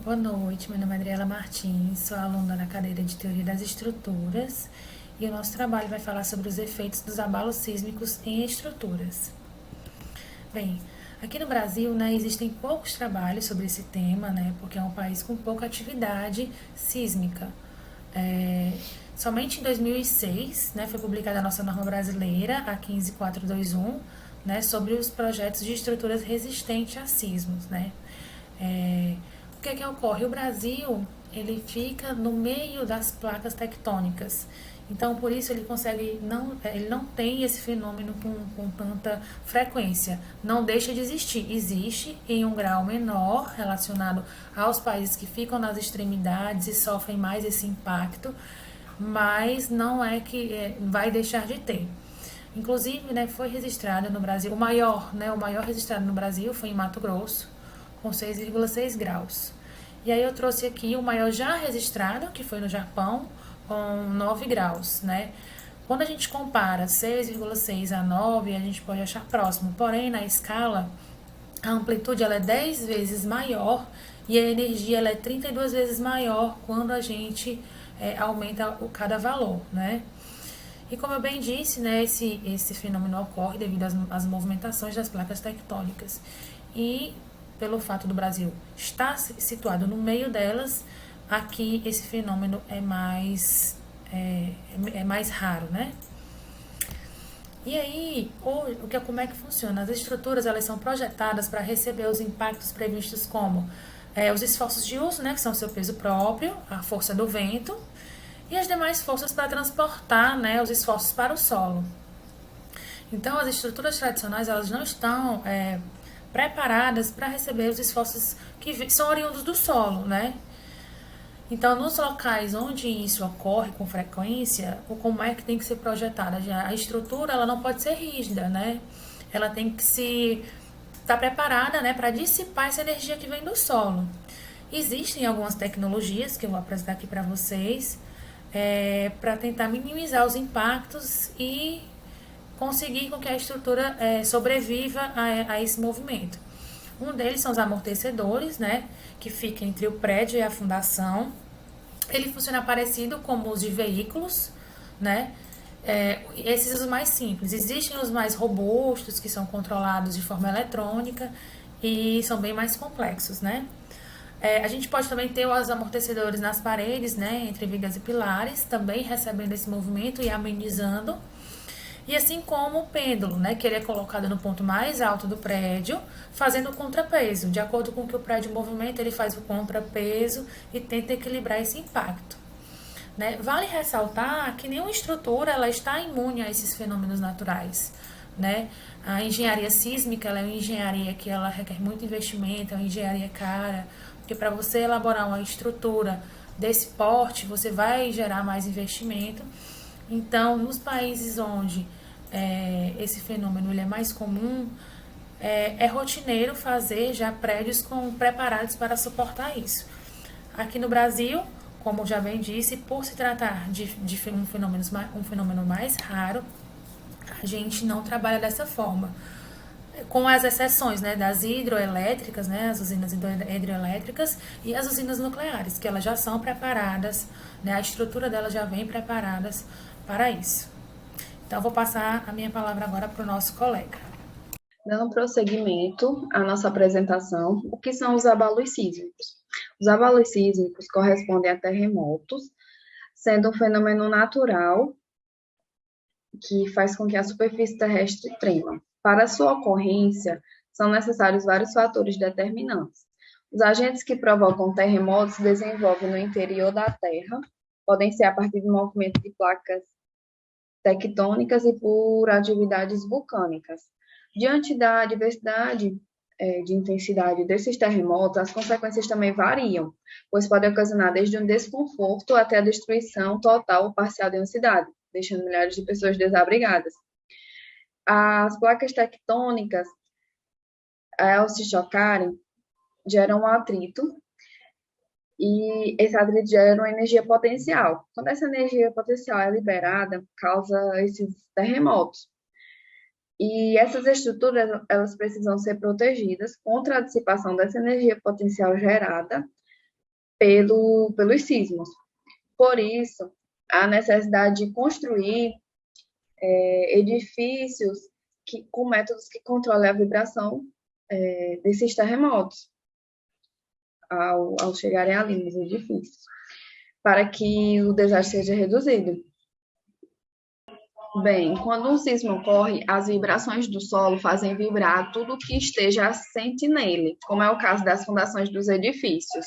Boa noite, meu nome é Adriela Martins, sou aluna da cadeira de Teoria das Estruturas e o nosso trabalho vai falar sobre os efeitos dos abalos sísmicos em estruturas. Bem, aqui no Brasil, existem poucos trabalhos sobre esse tema, porque é um país com pouca atividade sísmica. É, Somente em 2006, foi publicada a nossa norma brasileira, a 15421, sobre os projetos de estruturas resistentes a sismos, É, o que é que ocorre? O Brasil, ele fica no meio das placas tectônicas. Então, por isso ele não tem esse fenômeno com tanta frequência. Não deixa de existir. Existe em um grau menor relacionado aos países que ficam nas extremidades e sofrem mais esse impacto, mas não é que vai deixar de ter. Inclusive, foi registrado no Brasil, o maior registrado no Brasil foi em Mato Grosso, com 6,6 graus. E aí eu trouxe aqui o maior já registrado, que foi no Japão, com 9 graus, Quando a gente compara 6,6 a 9, a gente pode achar próximo. Porém, na escala, a amplitude ela é 10 vezes maior e a energia ela é 32 vezes maior quando a gente aumenta cada valor, E como eu bem disse, esse fenômeno ocorre devido às movimentações das placas tectônicas. E pelo fato do Brasil estar situado no meio delas, aqui esse fenômeno é mais raro, E aí, como é que funciona? As estruturas elas são projetadas para receber os impactos previstos como os esforços de uso, que são o seu peso próprio, a força do vento, e as demais forças para transportar os esforços para o solo. Então, as estruturas tradicionais elas não estão preparadas para receber os esforços que são oriundos do solo, Então, nos locais onde isso ocorre com frequência, como é que tem que ser projetada? A estrutura ela não pode ser rígida, Ela tem que se estar preparada, para dissipar essa energia que vem do solo. Existem algumas tecnologias que eu vou apresentar aqui para vocês para tentar minimizar os impactos e conseguir com que a estrutura sobreviva a esse movimento. Um deles são os amortecedores, que fica entre o prédio e a fundação. Ele funciona parecido como os de veículos, esses são os mais simples. Existem os mais robustos, que são controlados de forma eletrônica e são bem mais complexos, A gente pode também ter os amortecedores nas paredes, entre vigas e pilares, também recebendo esse movimento e amenizando. E assim como o pêndulo, que ele é colocado no ponto mais alto do prédio, fazendo o contrapeso. De acordo com o que o prédio movimenta, ele faz o contrapeso e tenta equilibrar esse impacto. Vale ressaltar que nenhuma estrutura ela está imune a esses fenômenos naturais. A engenharia sísmica ela é uma engenharia que ela requer muito investimento, é uma engenharia cara, porque para você elaborar uma estrutura desse porte, você vai gerar mais investimento. Então, nos países onde esse fenômeno ele é mais comum, é rotineiro fazer já prédios preparados para suportar isso. Aqui no Brasil, como já bem disse, por se tratar de um fenômeno mais raro, a gente não trabalha dessa forma. Com as exceções das hidroelétricas, as usinas hidroelétricas e as usinas nucleares, que elas já são preparadas, a estrutura delas já vem preparadas para isso. Então, eu vou passar a minha palavra agora para o nosso colega. Dando prosseguimento à nossa apresentação, o que são os abalos sísmicos? Os abalos sísmicos correspondem a terremotos, sendo um fenômeno natural que faz com que a superfície terrestre trema. Para sua ocorrência, são necessários vários fatores determinantes. Os agentes que provocam terremotos se desenvolvem no interior da Terra, podem ser a partir do movimento de placas tectônicas e por atividades vulcânicas. Diante da diversidade de intensidade desses terremotos, as consequências também variam, pois podem ocasionar desde um desconforto até a destruição total ou parcial de uma cidade, deixando milhares de pessoas desabrigadas. As placas tectônicas, ao se chocarem, geram um atrito, e esse atrito gera uma energia potencial. Quando essa energia potencial é liberada, causa esses terremotos. E essas estruturas, elas precisam ser protegidas contra a dissipação dessa energia potencial gerada pelos sismos. Por isso, a necessidade de construir edifícios com métodos que controlem a vibração desses terremotos ao chegarem ali nos edifícios, para que o desastre seja reduzido. Bem, quando um sismo ocorre, as vibrações do solo fazem vibrar tudo que esteja assente nele, como é o caso das fundações dos edifícios.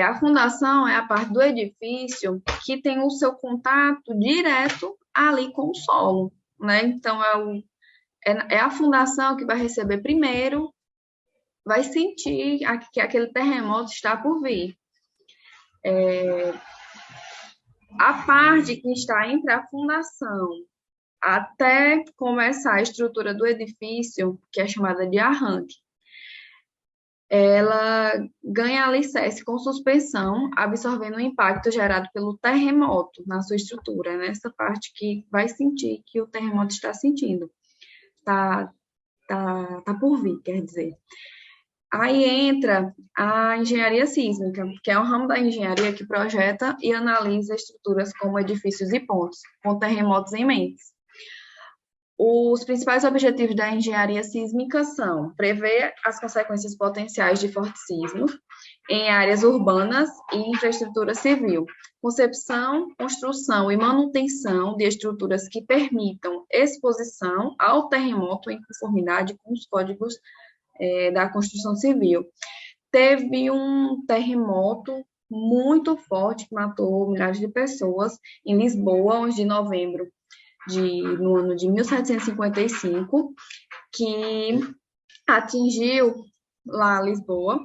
A fundação é a parte do edifício que tem o seu contato direto ali com o solo, né? Então, é a fundação que vai receber primeiro, vai sentir que aquele terremoto está por vir. A parte que está entre a fundação até começar a estrutura do edifício, que é chamada de arranque, ela ganha alicerce com suspensão, absorvendo o impacto gerado pelo terremoto na sua estrutura, nessa parte que vai sentir que o terremoto está sentindo, tá por vir, quer dizer. Aí entra a engenharia sísmica, que é um ramo da engenharia que projeta e analisa estruturas como edifícios e pontes, com terremotos em mente. Os principais objetivos da engenharia sísmica são prever as consequências potenciais de fortes sismos em áreas urbanas e infraestrutura civil, concepção, construção e manutenção de estruturas que permitam exposição ao terremoto em conformidade com os códigos da construção civil. Teve um terremoto muito forte que matou milhares de pessoas em Lisboa, 11 de novembro no ano de 1755, que atingiu lá Lisboa,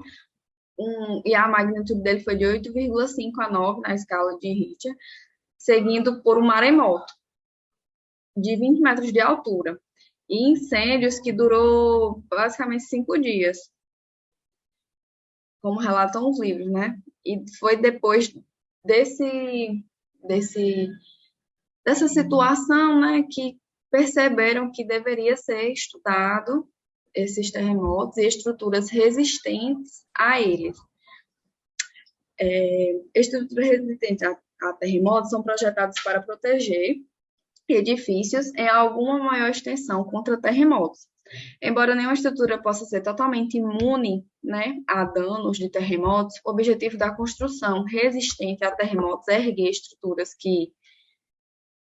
e a magnitude dele foi de 8,5 a 9 na escala de Richter, seguindo por um maremoto de 20 metros de altura, e incêndios que durou basicamente 5 dias, como relatam os livros, né? E foi depois dessa situação, né, que perceberam que deveria ser estudado esses terremotos e estruturas resistentes a eles. Estruturas resistentes a terremotos são projetadas para proteger edifícios em alguma maior extensão contra terremotos. Embora nenhuma estrutura possa ser totalmente imune, né, a danos de terremotos, o objetivo da construção resistente a terremotos é erguer estruturas que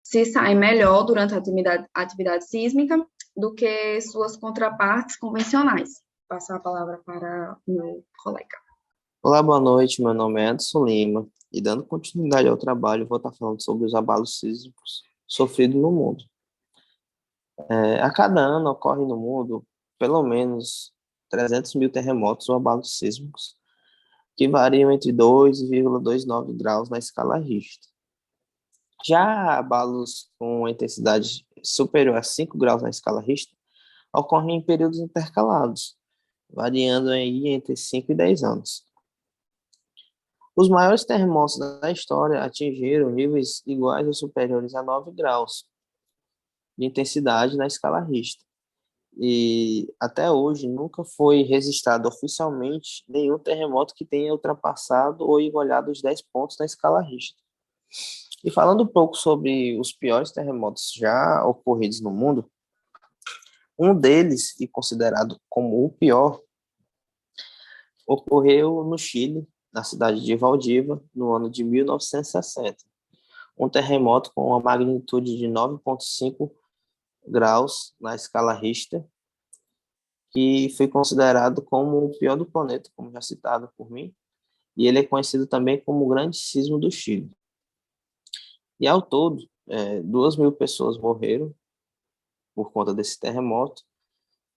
se saem melhor durante a atividade sísmica do que suas contrapartes convencionais. Vou passar a palavra para o meu colega. Olá, boa noite. Meu nome é Anderson Lima e, dando continuidade ao trabalho, vou estar falando sobre os abalos sísmicos sofridos no mundo. A cada ano ocorre no mundo pelo menos 300 mil terremotos ou abalos sísmicos, que variam entre 2,29 graus na escala Richter. Já abalos com intensidade superior a 5 graus na escala Richter ocorrem em períodos intercalados, variando aí entre 5 e 10 anos. Os maiores terremotos da história atingiram níveis iguais ou superiores a 9 graus de intensidade na escala Richter. E até hoje nunca foi registrado oficialmente nenhum terremoto que tenha ultrapassado ou igualado os 10 pontos na escala Richter. E falando um pouco sobre os piores terremotos já ocorridos no mundo, um deles, e considerado como o pior, ocorreu no Chile, na cidade de Valdivia, no ano de 1960. Um terremoto com uma magnitude de 9,5 graus na escala Richter, que foi considerado como o pior do planeta, como já citado por mim, e ele é conhecido também como o Grande Sismo do Chile. E ao todo, 2.000 pessoas morreram por conta desse terremoto,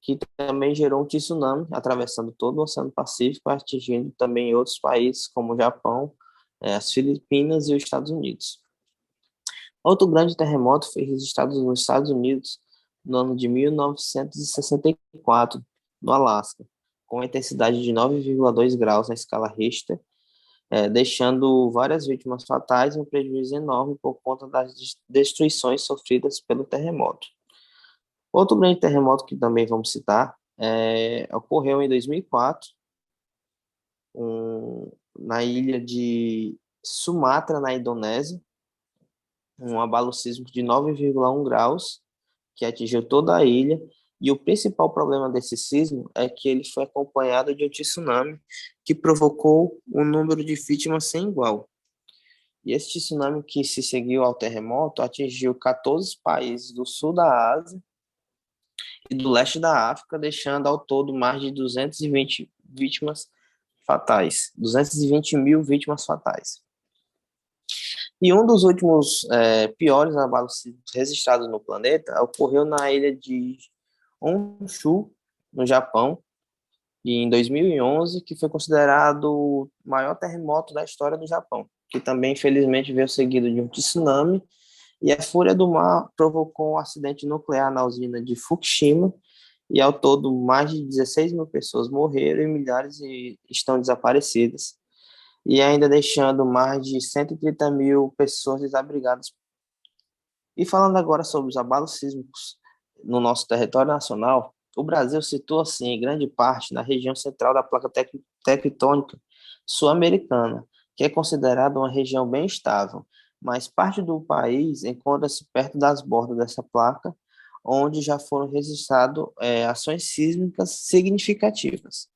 que também gerou um tsunami atravessando todo o Oceano Pacífico, atingindo também outros países como o Japão, as Filipinas e os Estados Unidos. Outro grande terremoto foi registrado nos Estados Unidos no ano de 1964, no Alasca, com intensidade de 9,2 graus na escala Richter, deixando várias vítimas fatais e um prejuízo enorme por conta das destruições sofridas pelo terremoto. Outro grande terremoto que também vamos citar ocorreu em 2004, na ilha de Sumatra, na Indonésia, um abalo sísmico de 9,1 graus, que atingiu toda a ilha. E o principal problema desse sismo é que ele foi acompanhado de um tsunami que provocou um número de vítimas sem igual. E esse tsunami que se seguiu ao terremoto atingiu 14 países do sul da Ásia e do leste da África, deixando ao todo mais de 220 vítimas fatais, 220 mil vítimas fatais. E um dos últimos piores abalos registrados no planeta ocorreu na ilha de Honshu, no Japão, em 2011, que foi considerado o maior terremoto da história do Japão, que também, infelizmente, veio seguido de um tsunami, e a fúria do mar provocou um acidente nuclear na usina de Fukushima, e ao todo mais de 16 mil pessoas morreram e milhares estão desaparecidas, e ainda deixando mais de 130 mil pessoas desabrigadas. E falando agora sobre os abalos sísmicos no nosso território nacional, o Brasil situa-se em grande parte na região central da placa tectônica sul-americana, que é considerada uma região bem estável, mas parte do país encontra-se perto das bordas dessa placa, onde já foram registradas ações sísmicas significativas.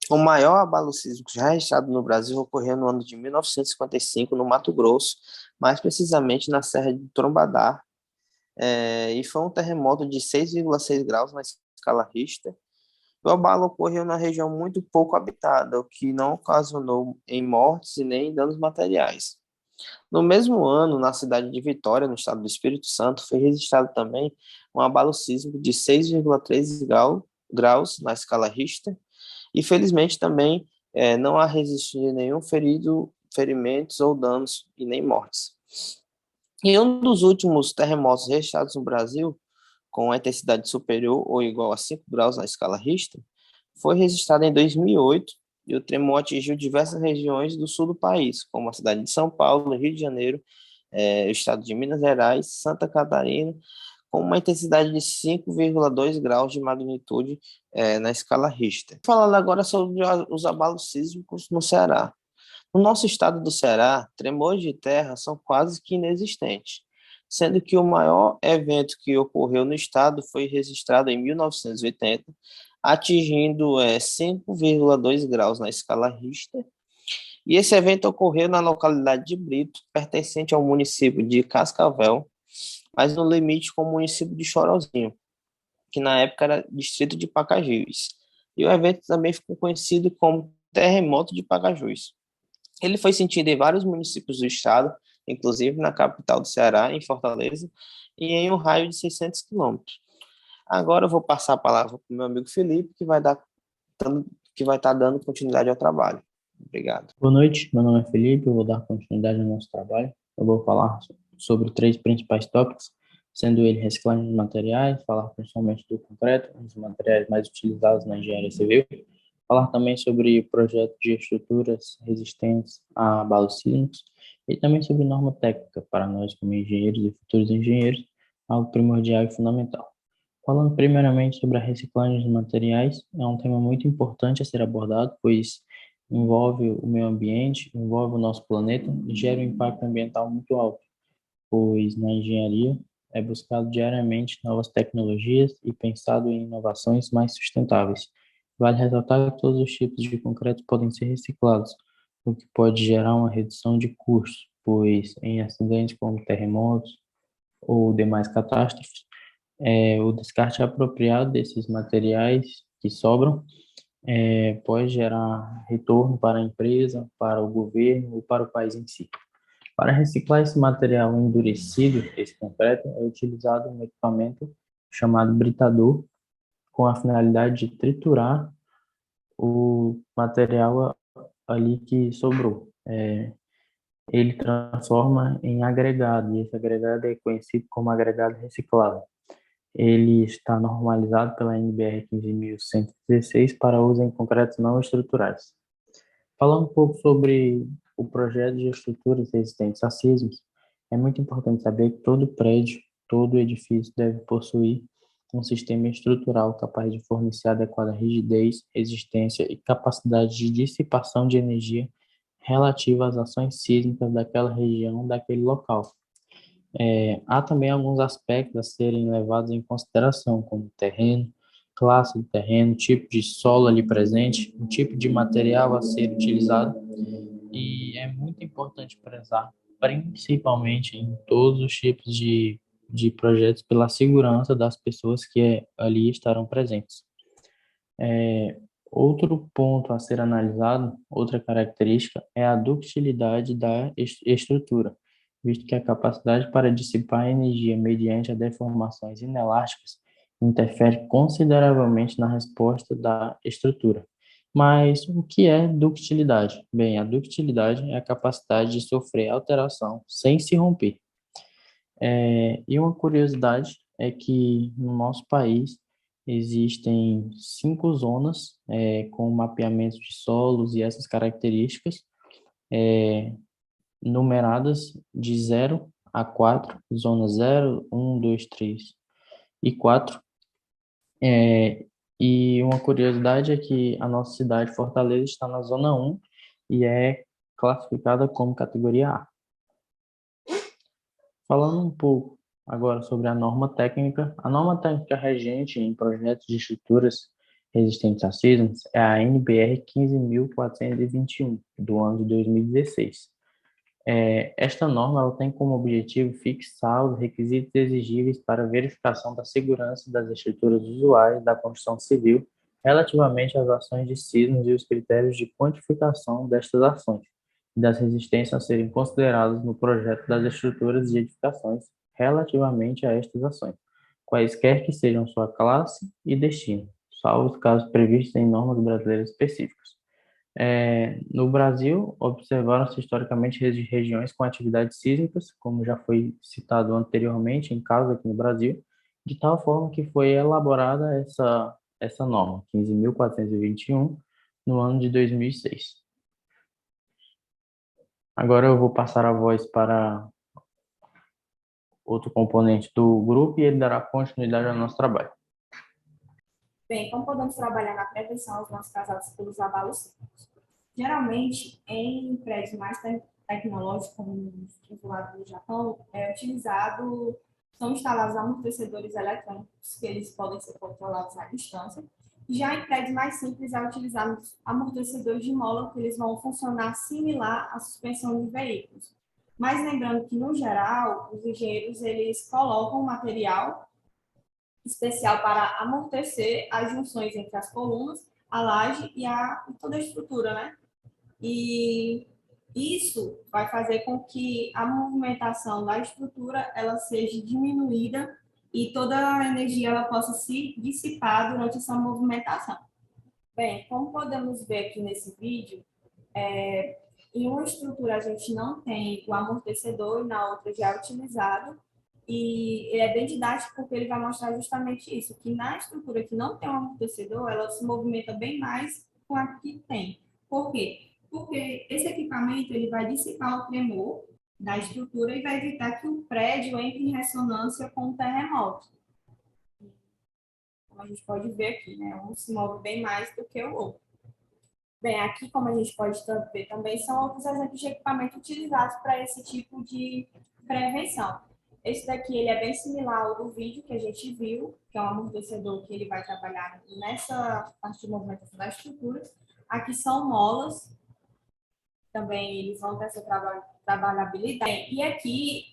O maior abalo sísmico já registrado no Brasil ocorreu no ano de 1955, no Mato Grosso, mais precisamente na Serra de Trombadar, e foi um terremoto de 6,6 graus na escala Richter. O abalo ocorreu na região muito pouco habitada, o que não ocasionou em mortes e nem danos materiais. No mesmo ano, na cidade de Vitória, no estado do Espírito Santo, foi registrado também um abalo sísmico de 6,3 graus na escala Richter, e felizmente também não há registro de nenhum ferimentos ou danos e nem mortes. Em um dos últimos terremotos registrados no Brasil, com a intensidade superior ou igual a 5 graus na escala Richter, foi registrado em 2008, e o tremor atingiu diversas regiões do sul do país, como a cidade de São Paulo, Rio de Janeiro, o estado de Minas Gerais, Santa Catarina, com uma intensidade de 5,2 graus de magnitude na escala Richter. Falando agora sobre os abalos sísmicos no Ceará. No nosso estado do Ceará, tremores de terra são quase que inexistentes, sendo que o maior evento que ocorreu no estado foi registrado em 1980, atingindo 5,2 graus na escala Richter. E esse evento ocorreu na localidade de Brito, pertencente ao município de Cascavel, mas no limite com o município de Chorozinho, que na época era distrito de Pacajus. E o evento também ficou conhecido como Terremoto de Pacajus. Ele foi sentido em vários municípios do estado, inclusive na capital do Ceará, em Fortaleza, e em um raio de 600 quilômetros. Agora eu vou passar a palavra para o meu amigo Felipe, que vai estar dando continuidade ao trabalho. Obrigado. Boa noite, meu nome é Felipe, eu vou dar continuidade ao nosso trabalho. Eu vou falar sobre 3 principais tópicos, sendo ele reciclagem de materiais, falar principalmente do concreto, um dos materiais mais utilizados na engenharia civil, falar também sobre projetos de estruturas resistentes a abalos sísmicos e também sobre norma técnica para nós como engenheiros e futuros engenheiros, algo primordial e fundamental. Falando primeiramente sobre a reciclagem de materiais, é um tema muito importante a ser abordado, pois envolve o meio ambiente, envolve o nosso planeta e gera um impacto ambiental muito alto, pois na engenharia é buscado diariamente novas tecnologias e pensado em inovações mais sustentáveis. Vale ressaltar que todos os tipos de concreto podem ser reciclados, o que pode gerar uma redução de custos, pois em acidentes como terremotos ou demais catástrofes, o descarte apropriado desses materiais que sobram pode gerar retorno para a empresa, para o governo ou para o país em si. Para reciclar esse material endurecido, esse concreto, é utilizado um equipamento chamado britador, com a finalidade de triturar o material ali que sobrou. Ele transforma em agregado, e esse agregado é conhecido como agregado reciclável. Ele está normalizado pela NBR 15.116 para uso em concretos não estruturais. Falando um pouco sobre o projeto de estruturas resistentes a sismos, é muito importante saber que todo prédio, todo edifício deve possuir um sistema estrutural capaz de fornecer adequada rigidez, resistência e capacidade de dissipação de energia relativa às ações sísmicas daquela região, daquele local. Há também alguns aspectos a serem levados em consideração, como terreno, classe do terreno, tipo de solo ali presente, o tipo de material a ser utilizado, e é muito importante prezar, principalmente em todos os tipos de projetos, pela segurança das pessoas que ali estarão presentes. Outro ponto a ser analisado, outra característica, é a ductilidade da estrutura, visto que a capacidade para dissipar energia mediante a deformações inelásticas interfere consideravelmente na resposta da estrutura. Mas o que é ductilidade? Bem, a ductilidade é a capacidade de sofrer alteração sem se romper. E uma curiosidade é que no nosso país existem 5 zonas com mapeamento de solos e essas características, numeradas de 0 a 4, zona 0, 1, 2, 3 e 4. E uma curiosidade é que a nossa cidade, Fortaleza, está na zona 1 e é classificada como categoria A. Falando um pouco agora sobre a norma técnica regente em projetos de estruturas resistentes a sismos é a NBR 15.421, do ano de 2016. Esta norma ela tem como objetivo fixar os requisitos exigíveis para a verificação da segurança das estruturas usuais da construção civil relativamente às ações de sismos e os critérios de quantificação destas ações e das resistências a serem consideradas no projeto das estruturas e edificações relativamente a estas ações, quaisquer que sejam sua classe e destino, salvo os casos previstos em normas brasileiras específicas. No Brasil, observaram-se historicamente regiões com atividades sísmicas, como já foi citado anteriormente, em casos aqui no Brasil, de tal forma que foi elaborada essa norma, 15.421, no ano de 2006. Agora eu vou passar a voz para outro componente do grupo e ele dará continuidade ao nosso trabalho. Bem, como podemos trabalhar na prevenção aos nossos causados pelos abalos sísmicos? Geralmente, em prédios mais tecnológicos, como os do lado do Japão, são instalados amortecedores eletrônicos, que eles podem ser controlados à distância. Já em prédios mais simples, é utilizados amortecedores de mola, que eles vão funcionar similar à suspensão de veículos. Mas lembrando que, no geral, os engenheiros eles colocam material especial para amortecer as junções entre as colunas, a laje e toda a estrutura, né? E isso vai fazer com que a movimentação da estrutura ela seja diminuída e toda a energia ela possa se dissipar durante essa movimentação. Bem, como podemos ver aqui nesse vídeo, em uma estrutura a gente não tem o amortecedor e na outra já é utilizado. E ele é bem didático porque ele vai mostrar justamente isso, que na estrutura que não tem um amortecedor, ela se movimenta bem mais com a que tem. Por quê? Porque esse equipamento ele vai dissipar o tremor da estrutura e vai evitar que o prédio entre em ressonância com o terremoto. Como a gente pode ver aqui, né? Um se move bem mais do que o outro. Bem, aqui, como a gente pode ver também, são outros exemplos de equipamento utilizados para esse tipo de prevenção. Esse daqui ele é bem similar ao do vídeo que a gente viu, que é um amortecedor que ele vai trabalhar nessa parte de movimentação da estrutura. Aqui são molas, também eles vão ter essa trabalhabilidade. E aqui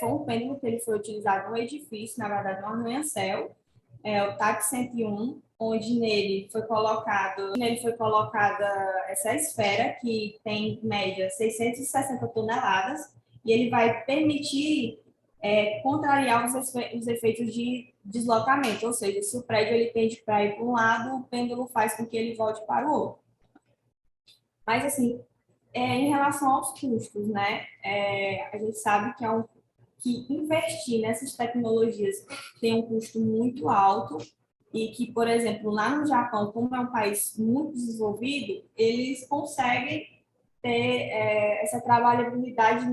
foi um pêndulo que ele foi utilizado no edifício, na verdade no arranha-céu, o TAC 101, onde nele foi colocada essa esfera, que tem em média 660 toneladas, e ele vai permitir contrariar os efeitos de deslocamento, ou seja, se o prédio ele tende para ir para um lado, o pêndulo faz com que ele volte para o outro. Mas, assim, em relação aos custos, né, a gente sabe que investir nessas tecnologias tem um custo muito alto e que, por exemplo, lá no Japão, como é um país muito desenvolvido, eles conseguem ter essa trabalhabilidade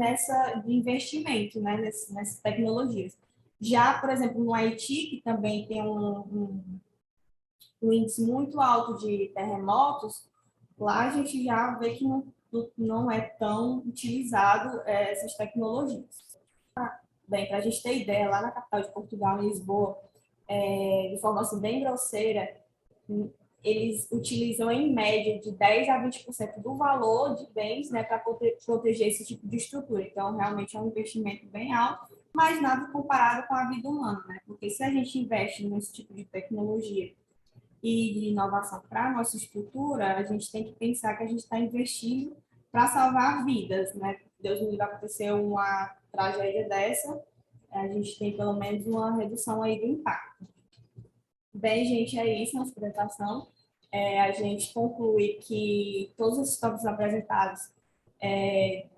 de investimento, né, nessas tecnologias. Já, por exemplo, no Haiti, que também tem um índice muito alto de terremotos, lá a gente já vê que não é tão utilizado essas tecnologias. Bem, para a gente ter ideia, lá na capital de Portugal, em Lisboa, de forma assim, bem grosseira, eles utilizam em média de 10 a 20% do valor de bens, né, para proteger esse tipo de estrutura. Então, realmente é um investimento bem alto, mas nada comparado com a vida humana, né? Porque se a gente investe nesse tipo de tecnologia e de inovação para a nossa estrutura, a gente tem que pensar que a gente está investindo para salvar vidas, né? Deus me livre acontecer uma tragédia dessa, a gente tem pelo menos uma redução aí do impacto. Bem, gente, é isso nossa apresentação. A gente conclui que todos os tópicos apresentados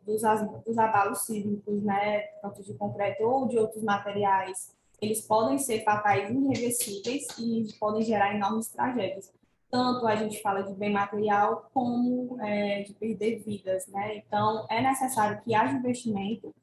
dos abalos sísmicos, né, tanto de concreto ou de outros materiais, eles podem ser fatais irreversíveis e podem gerar enormes tragédias. Tanto a gente fala de bem material como de perder vidas, né? Então, é necessário que haja investimento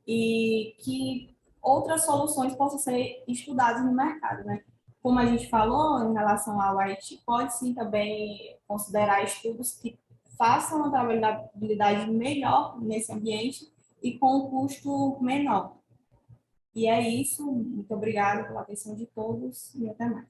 e que outras soluções possam ser estudadas no mercado, né? Como a gente falou em relação ao IT, pode sim também considerar estudos que façam uma trabalhabilidade melhor nesse ambiente e com um custo menor. E é isso. Muito obrigada pela atenção de todos e até mais.